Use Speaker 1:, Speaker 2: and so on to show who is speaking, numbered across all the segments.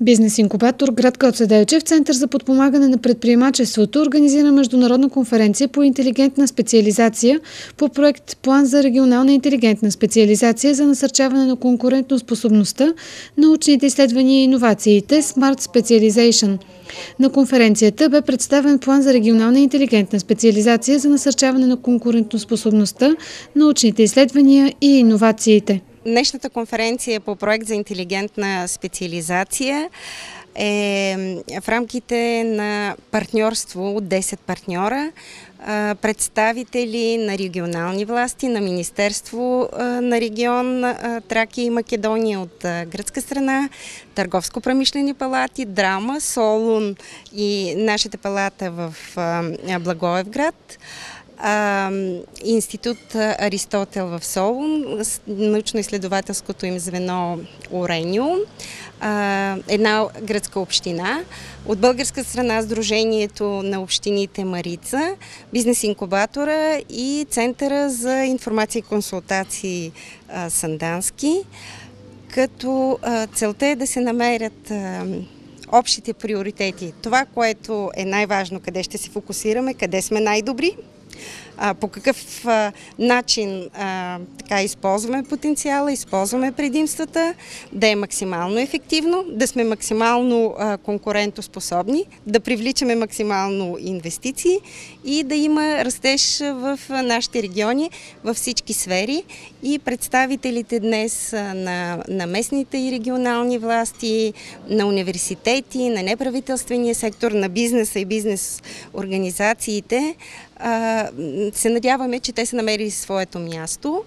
Speaker 1: Бизнес инкубатор град Гоце Делчев, Център за подпомагане на предприемачеството, организира международна конференция по интелигентна специализация по проект План за регионална интелигентна специализация за насърчаване на конкурентоспособността, научните изследвания и иновациите Smart Specialization. На конференцията бе представен план за регионална интелигентна специализация за насърчаване на конкурентоспособността, научните изследвания и иновациите.
Speaker 2: Днешната конференция по проект за интелигентна специализация е в рамките на партньорство от 10 партньора, представители на регионални власти, на Министерство на регион Тракия и Македония от гръцка страна, търговско-промишлени палати, Драма, Солун и нашата палата в Благоевград, Институт Аристотел в Солун, научно-изследователското им звено Орениум, една гръцка община, от българска страна Сдружението на общините Марица, Бизнес инкубатора и Центъра за информация и консултации Сандански, като целта е да се намерят общите приоритети. Това, което е най-важно, къде ще се фокусираме, къде сме най-добри, по какъв начин използваме потенциала, използваме предимствата, да е максимално ефективно, да сме максимално конкурентоспособни, да привличаме максимално инвестиции и да има растеж в нашите региони във всички сфери. И представителите днес на местните и регионални власти, на университети, на неправителствения сектор, на бизнеса и бизнес организациите, се надяваме, че те са намерили своето място,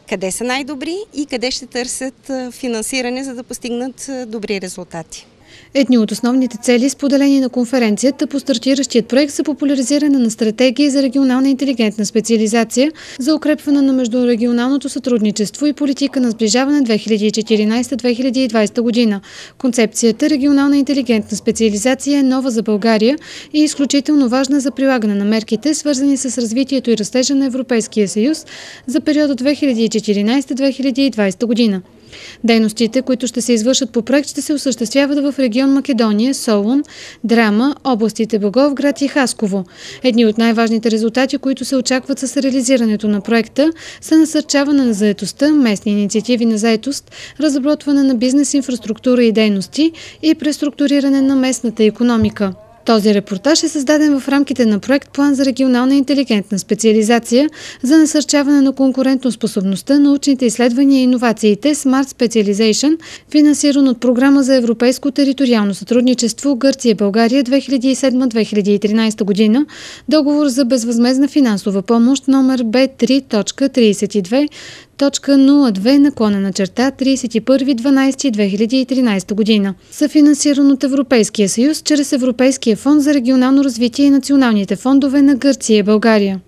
Speaker 2: къде са най-добри и къде ще търсят финансиране, за да постигнат добри резултати.
Speaker 1: Едни от основните цели, споделени на конференцията по стартиращият проект за популяризиране на стратегии за регионална интелигентна специализация, за укрепване на междурегионалното сътрудничество и политика на сближаване 2014-2020 година. Концепцията регионална интелигентна специализация е нова за България и е изключително важна за прилагане на мерките, свързани с развитието и растежа на Европейския съюз за периода 2014-2020 година. Дейностите, които ще се извършат по проект, ще се осъществяват в регион Македония, Солун, Драма, областите Благоевград и Хасково. Едни от най-важните резултати, които се очакват с реализирането на проекта, са насърчаване на заетостта, местни инициативи на заетост, разработване на бизнес инфраструктура и дейности и преструктуриране на местната икономика. Този репортаж е създаден в рамките на проект План за регионална интелигентна специализация за насърчаване на конкурентоспособността, научните изследвания и иновациите Smart Specialization, финансиран от Програма за европейско териториално сътрудничество Гърция-България 2007-2013 година, договор за безвъзмездна финансова помощ номер B3.32.02/31.12.2013 година, съфинансиран от Европейския съюз чрез Европейския фонд за регионално развитие и националните фондове на Гърция и България.